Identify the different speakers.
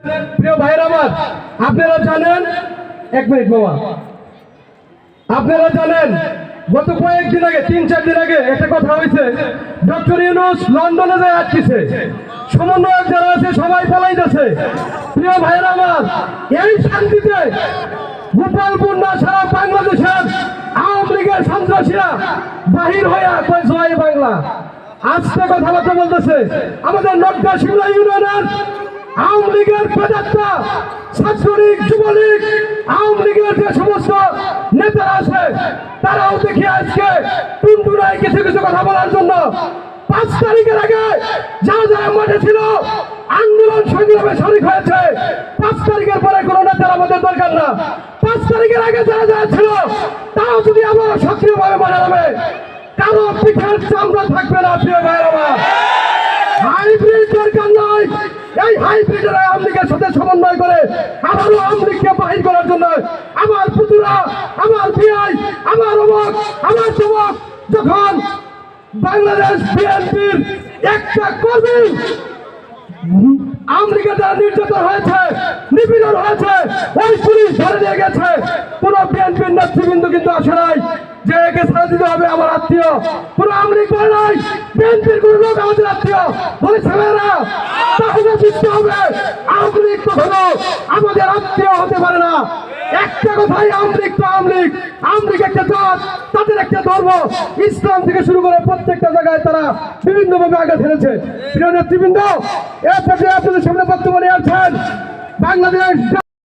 Speaker 1: প্রিয় ভাইরা আমার, আপনারা জানেন, এক মিনিট বাবা, আপনারা জানেন গত কয়েকদিন আগে 3-4 দিন আগে একটা কথা হয়েছে, ডক্টর ইউনূস লন্ডনে যায় আটকেছে, সমন্বয়ক যারা আছে সবাই পালাইতেছে। প্রিয় ভাইরা আমার, এই শান্তিতে গোপালপুর না সারা বাংলাদেশের আওয়ামী লীগের সন্ত্রাসীরা বাহির হয়ে জয় বাংলা আজকে কথাবার্তা বলতেছে। আমাদের নকটা শিমলা ইউনিয়নের আওয়ামী লীগের প্রেতাত্মা, ছাত্রলীগ, যুবলীগ, আওয়ামী লীগের যে সমস্ত নেতারা আছে তারাও দেখি আজকে টুনটুনায় কিছু কিছু কথা বলার জন্য 5 তারিখের আগে যারা যারা মাঠে ছিল আন্দোলন সংগ্রামে শরীক হয়েছে, 5 তারিখের পরে কোনো নেতার আমাদের দরকার না। 5 তারিখের আগে যারা যারা ছিল তারাও যদি আমরা সক্রিয়ভাবে মাঠে নামে কারো পিঠের চামড়া থাকবে না। প্রিয় ভাইয়ের আমার, হাইব্রিড দরকার নয়। এই হাইব্রিডের আওয়ামী লীগের সাথে সমন্বয় করে আবারও আওয়ামী লীগকে বাহির করার জন্য আমার পুতুরা, আমার বিআই, আমার অমক, আমার যুবক যখন বাংলাদেশ বিএনপির একটা কর্মী আওয়ামী লীগের দ্বারা নির্যাতন হয়েছে, নিপীড়ন হয়েছে, ওই পুলিশ ধরে নিয়ে গেছে, কোন বিএনপির নেতৃবৃন্দ কিন্তু আসে নাই যে একে ছাড়া দিতে হবে আমার আত্মীয়। কোন আওয়ামী লীগ বলে নাই বিএনপির কোন লোক আমাদের আত্মীয় বলেছে না, তাহলে বুঝতে হবে আওয়ামী লীগ কখনো আমাদের আত্মীয় হতে পারে না। একটা কথাই, আওয়ামী লীগ তো আওয়ামী লীগ, আওয়ামী লীগ একটা জাত, তাদের একটা ধর্ম, ইসলাম থেকে শুরু করে প্রত্যেকটা জায়গায় তারা বিভিন্নভাবে আগে ফেলেছে। প্রিয় নেতৃবৃন্দ, এর পর্যায়ে আপনাদের সামনে বক্তব্য নিয়ে আসছেন বাংলাদেশ